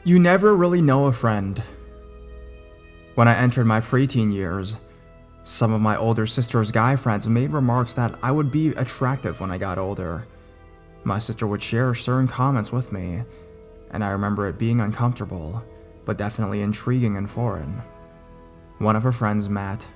You never really know a friend. When I entered my preteen years, some of my older sister's guy friends made remarks that I would be attractive when I got older. My sister would share certain comments with me, and I remember it being uncomfortable, but definitely intriguing and foreign. One of her friends, Matt,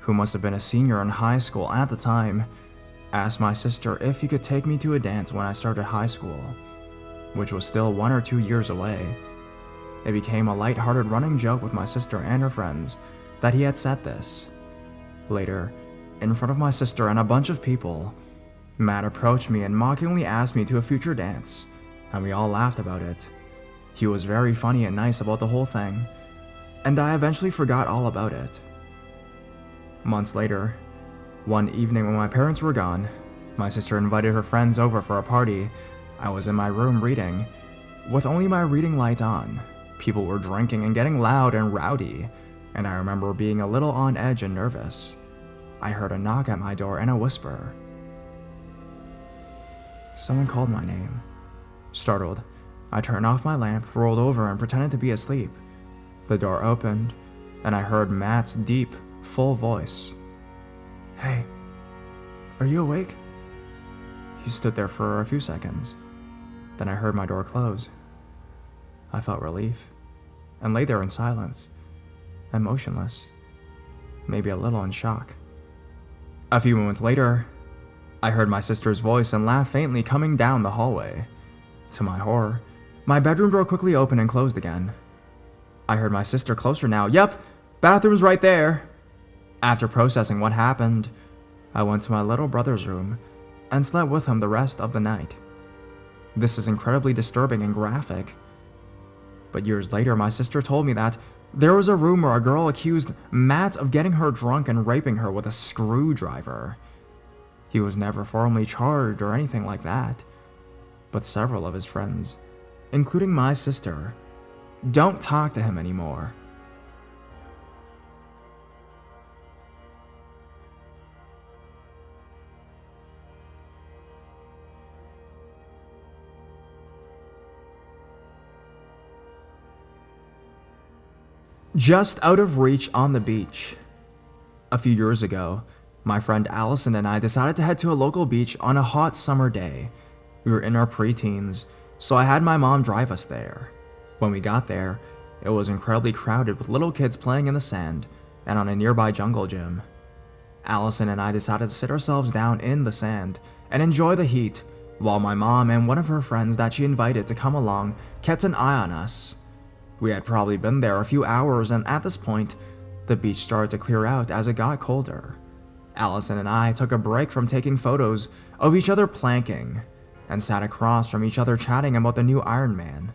who must have been a senior in high school at the time, asked my sister if he could take me to a dance when I started high school, which was still 1 or 2 years away. It became a lighthearted running joke with my sister and her friends that he had said this. Later, in front of my sister and a bunch of people, Matt approached me and mockingly asked me to a future dance, and we all laughed about it. He was very funny and nice about the whole thing, and I eventually forgot all about it. Months later, one evening when my parents were gone, my sister invited her friends over for a party. I was in my room reading, with only my reading light on. People were drinking and getting loud and rowdy, and I remember being a little on edge and nervous. I heard a knock at my door and a whisper. Someone called my name. Startled, I turned off my lamp, rolled over, and pretended to be asleep. The door opened, and I heard Matt's deep, full voice. Hey, are you awake? He stood there for a few seconds. Then I heard my door close. I felt relief, and lay there in silence, and motionless, maybe a little in shock. A few moments later, I heard my sister's voice and laugh faintly coming down the hallway. To my horror, my bedroom door quickly opened and closed again. I heard my sister closer now. Yep, bathroom's right there. After processing what happened, I went to my little brother's room and slept with him the rest of the night. This is incredibly disturbing and graphic. But years later, my sister told me that there was a rumor a girl accused Matt of getting her drunk and raping her with a screwdriver. He was never formally charged or anything like that, but several of his friends, including my sister, don't talk to him anymore. Just out of reach on the beach. A few years ago, my friend Allison and I decided to head to a local beach on a hot summer day. We were in our preteens, so I had my mom drive us there. When we got there, it was incredibly crowded with little kids playing in the sand and on a nearby jungle gym. Allison and I decided to sit ourselves down in the sand and enjoy the heat, while my mom and one of her friends that she invited to come along kept an eye on us. We had probably been there a few hours, and at this point, the beach started to clear out as it got colder. Allison and I took a break from taking photos of each other planking and sat across from each other chatting about the new Iron Man.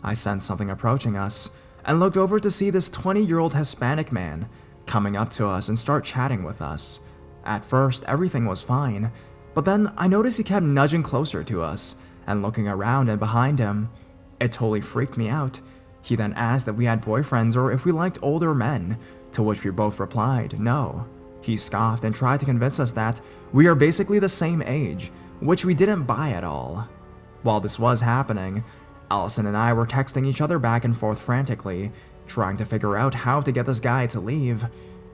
I sensed something approaching us and looked over to see this 20-year-old Hispanic man coming up to us and start chatting with us. At first, everything was fine, but then I noticed he kept nudging closer to us and looking around and behind him. It totally freaked me out. He then asked if we had boyfriends or if we liked older men, to which we both replied, no. He scoffed and tried to convince us that we are basically the same age, which we didn't buy at all. While this was happening, Allison and I were texting each other back and forth frantically, trying to figure out how to get this guy to leave.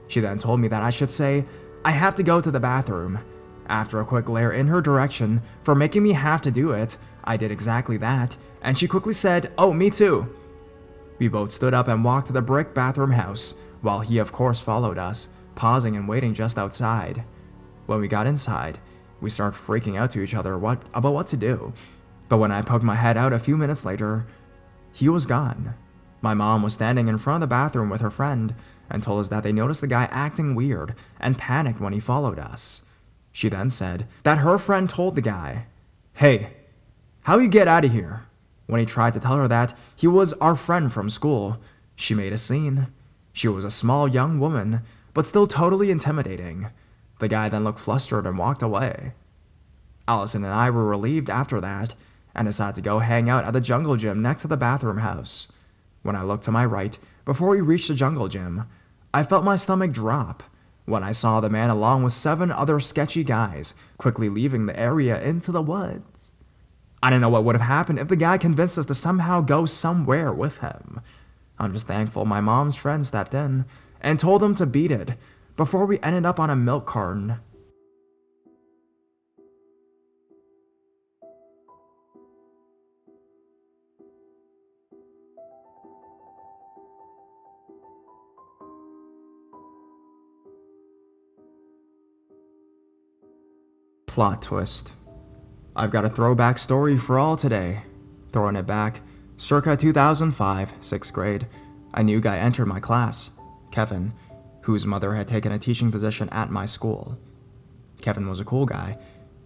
She then told me that I should say, I have to go to the bathroom. After a quick glare in her direction for making me have to do it, I did exactly that, and she quickly said, oh, me too. We both stood up and walked to the brick bathroom house, while he of course followed us, pausing and waiting just outside. When we got inside, we started freaking out to each other about what to do, but when I poked my head out a few minutes later, he was gone. My mom was standing in front of the bathroom with her friend and told us that they noticed the guy acting weird and panicked when he followed us. She then said that her friend told the guy, hey, how you get out of here? When he tried to tell her that he was our friend from school, she made a scene. She was a small young woman, but still totally intimidating. The guy then looked flustered and walked away. Allison and I were relieved after that, and decided to go hang out at the jungle gym next to the bathroom house. When I looked to my right, before we reached the jungle gym, I felt my stomach drop when I saw the man along with 7 other sketchy guys quickly leaving the area into the woods. I don't know what would have happened if the guy convinced us to somehow go somewhere with him. I'm just thankful my mom's friend stepped in and told him to beat it before we ended up on a milk carton. Plot twist. I've got a throwback story for all today. Throwing it back, circa 2005, 6th grade, a new guy entered my class, Kevin, whose mother had taken a teaching position at my school. Kevin was a cool guy,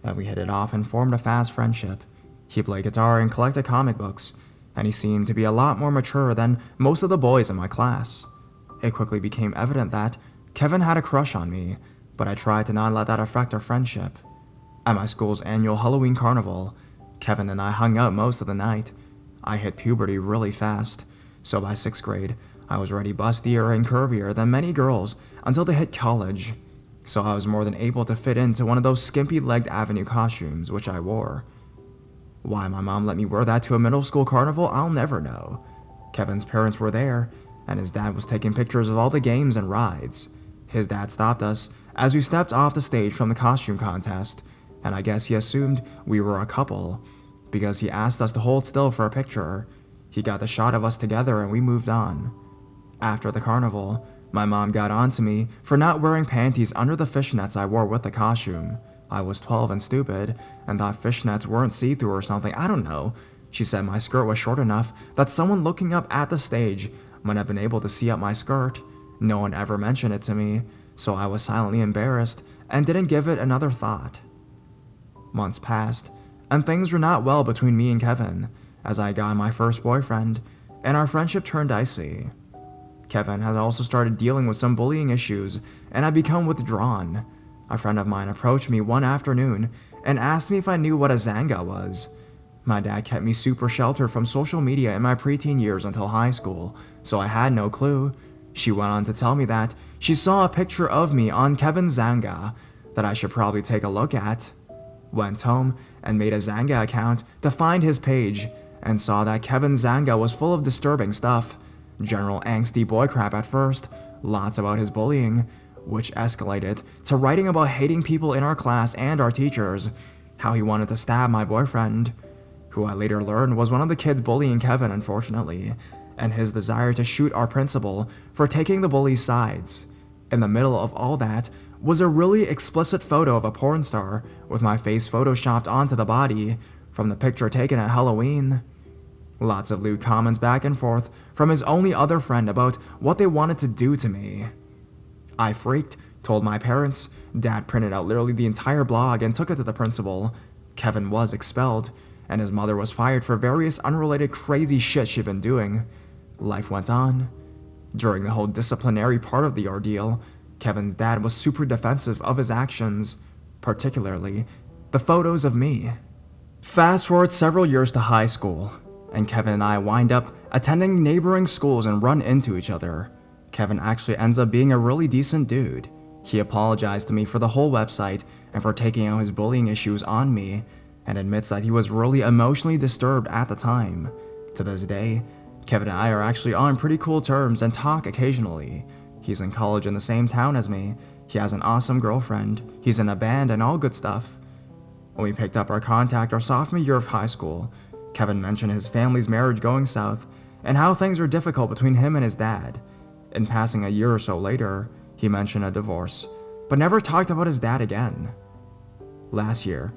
and we hit it off and formed a fast friendship. He played guitar and collected comic books, and he seemed to be a lot more mature than most of the boys in my class. It quickly became evident that Kevin had a crush on me, but I tried to not let that affect our friendship. At my school's annual Halloween carnival, Kevin and I hung out most of the night. I hit puberty really fast, so by 6th grade, I was already bustier and curvier than many girls until they hit college, so I was more than able to fit into one of those skimpy-legged Avenue costumes which I wore. Why my mom let me wear that to a middle school carnival, I'll never know. Kevin's parents were there, and his dad was taking pictures of all the games and rides. His dad stopped us as we stepped off the stage from the costume contest, and I guess he assumed we were a couple, because he asked us to hold still for a picture. He got the shot of us together and we moved on. After the carnival, my mom got on to me for not wearing panties under the fishnets I wore with the costume. I was 12 and stupid, and thought fishnets weren't see-through or something, I don't know. She said my skirt was short enough that someone looking up at the stage might have been able to see up my skirt. No one ever mentioned it to me, so I was silently embarrassed and didn't give it another thought. Months passed, and things were not well between me and Kevin, as I got my first boyfriend, and our friendship turned icy. Kevin had also started dealing with some bullying issues, and had become withdrawn. A friend of mine approached me one afternoon and asked me if I knew what a Zanga was. My dad kept me super sheltered from social media in my preteen years until high school, so I had no clue. She went on to tell me that she saw a picture of me on Kevin's Zanga that I should probably take a look at. Went home and made a Zanga account to find his page, and saw that Kevin's Zanga was full of disturbing stuff. General angsty boy crap at first, lots about his bullying, which escalated to writing about hating people in our class and our teachers, how he wanted to stab my boyfriend, who I later learned was one of the kids bullying Kevin, unfortunately, and his desire to shoot our principal for taking the bully's sides. In the middle of all that was a really explicit photo of a porn star with my face photoshopped onto the body from the picture taken at Halloween. Lots of lewd comments back and forth from his only other friend about what they wanted to do to me. I freaked, told my parents. Dad printed out literally the entire blog and took it to the principal. Kevin was expelled, and his mother was fired for various unrelated crazy shit she'd been doing. Life went on. During the whole disciplinary part of the ordeal, Kevin's dad was super defensive of his actions, particularly the photos of me. Fast forward several years to high school, and Kevin and I wind up attending neighboring schools and run into each other. Kevin actually ends up being a really decent dude. He apologized to me for the whole website and for taking out his bullying issues on me, and admits that he was really emotionally disturbed at the time. To this day, Kevin and I are actually on pretty cool terms and talk occasionally. He's in college in the same town as me. He has an awesome girlfriend. He's in a band and all good stuff. When we picked up our contact our sophomore year of high school, Kevin mentioned his family's marriage going south and how things were difficult between him and his dad. In passing a year or so later, he mentioned a divorce, but never talked about his dad again. Last year,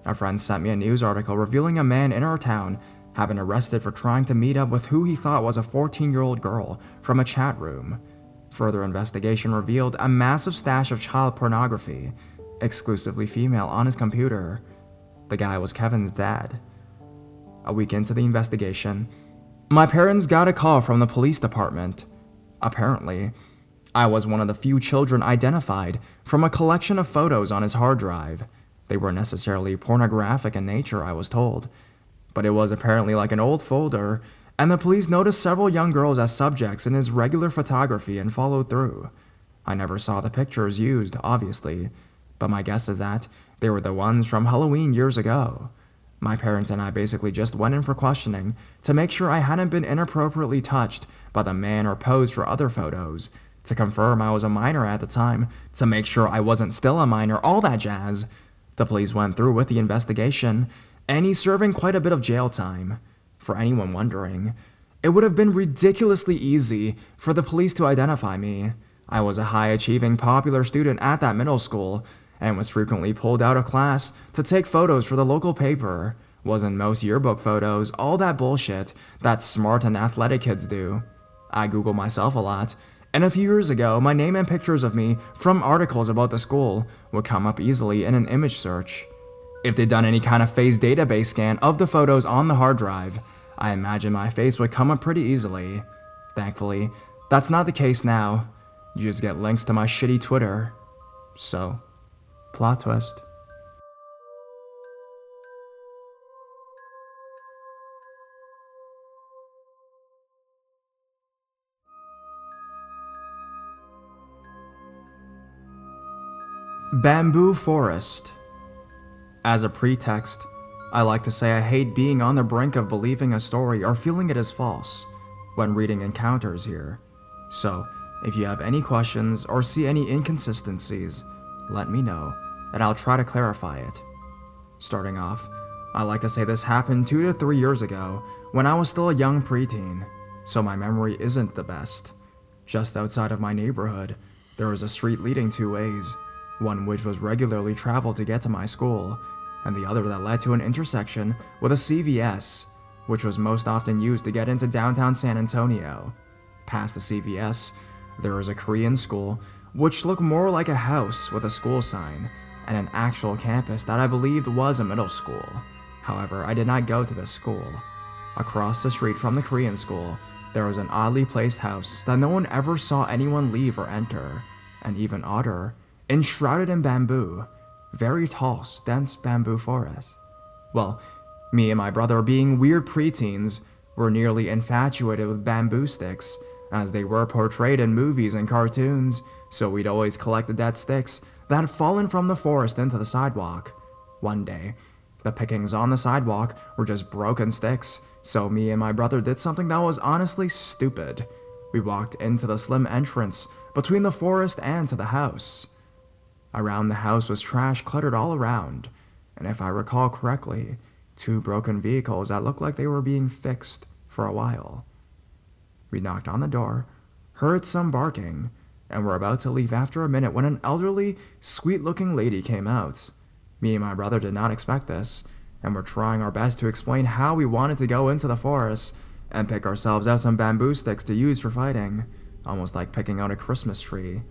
a friend sent me a news article revealing a man in our town had been arrested for trying to meet up with who he thought was a 14-year-old girl from a chat room. Further investigation revealed a massive stash of child pornography, exclusively female, on his computer. The guy was Kevin's dad. A week into the investigation, my parents got a call from the police department. Apparently, I was one of the few children identified from a collection of photos on his hard drive. They weren't necessarily pornographic in nature, I was told, but it was apparently like an old folder, and the police noticed several young girls as subjects in his regular photography and followed through. I never saw the pictures used, obviously, but my guess is that they were the ones from Halloween years ago. My parents and I basically just went in for questioning to make sure I hadn't been inappropriately touched by the man or posed for other photos, to confirm I was a minor at the time, to make sure I wasn't still a minor, all that jazz. The police went through with the investigation, and he's serving quite a bit of jail time. For anyone wondering, it would have been ridiculously easy for the police to identify me. I was a high-achieving, popular student at that middle school, and was frequently pulled out of class to take photos for the local paper. Was in most yearbook photos, all that bullshit that smart and athletic kids do. I Google myself a lot, and a few years ago, my name and pictures of me from articles about the school would come up easily in an image search. If they'd done any kind of face database scan of the photos on the hard drive, I imagine my face would come up pretty easily. Thankfully, that's not the case now. You just get links to my shitty Twitter. So, plot twist. Bamboo forest. As a pretext, I like to say I hate being on the brink of believing a story or feeling it is false when reading encounters here. So, if you have any questions or see any inconsistencies, let me know, and I'll try to clarify it. Starting off, I like to say this happened 2 to 3 years ago when I was still a young preteen, so my memory isn't the best. Just outside of my neighborhood, there was a street leading 2 ways, one which was regularly traveled to get to my school, and the other that led to an intersection with a CVS, which was most often used to get into downtown San Antonio. Past the CVS, there was a Korean school, which looked more like a house with a school sign, and an actual campus that I believed was a middle school. However, I did not go to this school. Across the street from the Korean school, there was an oddly placed house that no one ever saw anyone leave or enter, and even odder, enshrouded in bamboo, very tall, dense bamboo forest. Well, me and my brother, being weird preteens, were nearly infatuated with bamboo sticks, as they were portrayed in movies and cartoons, so we'd always collect the dead sticks that had fallen from the forest into the sidewalk. One day, the pickings on the sidewalk were just broken sticks, so me and my brother did something that was honestly stupid. We walked into the slim entrance between the forest and to the house. Around the house was trash cluttered all around, and if I recall correctly, 2 broken vehicles that looked like they were being fixed for a while. We knocked on the door, heard some barking, and were about to leave after a minute when an elderly, sweet-looking lady came out. Me and my brother did not expect this, and were trying our best to explain how we wanted to go into the forest and pick ourselves out some bamboo sticks to use for fighting, almost like picking out a Christmas tree.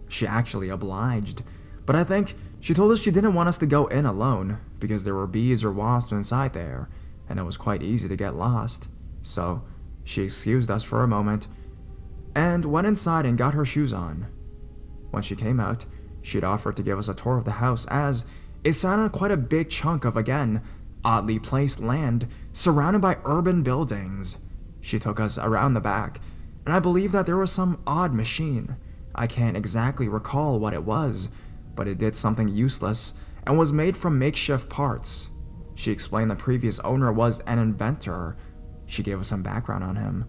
She actually obliged, but I think she told us she didn't want us to go in alone because there were bees or wasps inside there, and it was quite easy to get lost. So, she excused us for a moment and went inside and got her shoes on. When she came out, she'd offered to give us a tour of the house, as it sounded quite a big chunk of, again, oddly placed land surrounded by urban buildings. She took us around the back, and I believe that there was some odd machine. I can't exactly recall what it was, but it did something useless and was made from makeshift parts. She explained the previous owner was an inventor. She gave us some background on him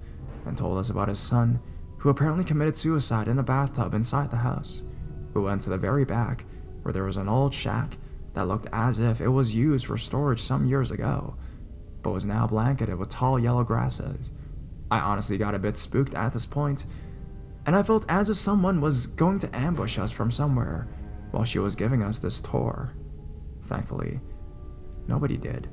and told us about his son, who apparently committed suicide in a bathtub inside the house. We went to the very back, where there was an old shack that looked as if it was used for storage some years ago, but was now blanketed with tall yellow grasses. I honestly got a bit spooked at this point, and I felt as if someone was going to ambush us from somewhere while she was giving us this tour. Thankfully, nobody did.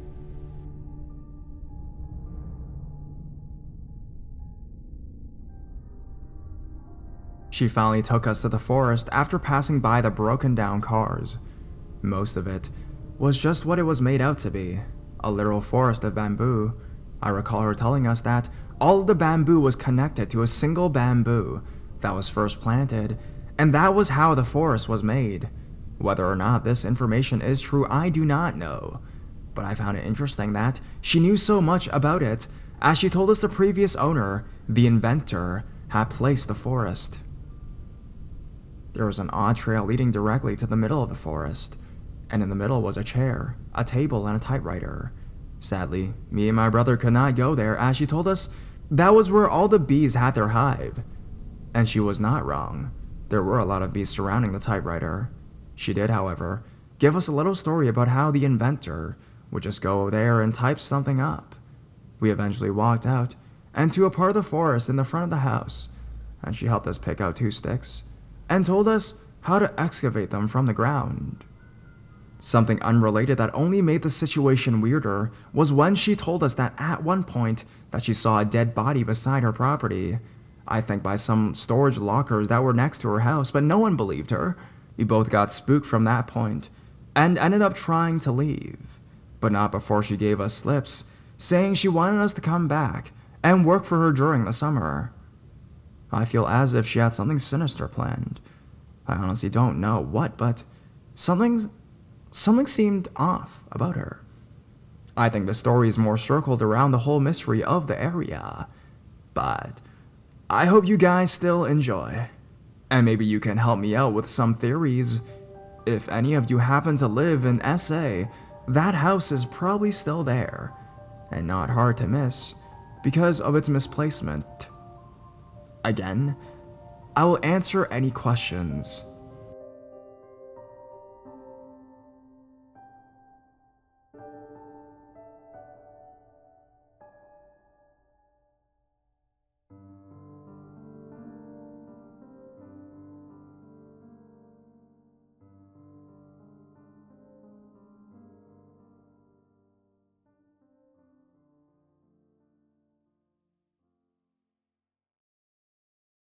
She finally took us to the forest after passing by the broken down cars. Most of it was just what it was made out to be, a literal forest of bamboo. I recall her telling us that all of the bamboo was connected to a single bamboo that was first planted, and that was how the forest was made. Whether or not this information is true, I do not know, but I found it interesting that she knew so much about it, as she told us the previous owner, the inventor, had placed the forest. There was an odd trail leading directly to the middle of the forest, and in the middle was a chair, a table, and a typewriter. Sadly, me and my brother could not go there as she told us that was where all the bees had their hive. And she was not wrong. There were a lot of bees surrounding the typewriter. She did, however, give us a little story about how the inventor would just go there and type something up. We eventually walked out and to a part of the forest in the front of the house, and she helped us pick out 2 sticks and told us how to excavate them from the ground. Something unrelated that only made the situation weirder was when she told us that at one point that she saw a dead body beside her property. I think by some storage lockers that were next to her house, but no one believed her. We both got spooked from that point and ended up trying to leave, but not before she gave us slips, saying she wanted us to come back and work for her during the summer. I feel as if she had something sinister planned. I honestly don't know what, but something seemed off about her. I think the story is more circled around the whole mystery of the area, but I hope you guys still enjoy, and maybe you can help me out with some theories. If any of you happen to live in SA, that house is probably still there, and not hard to miss because of its misplacement. Again, I will answer any questions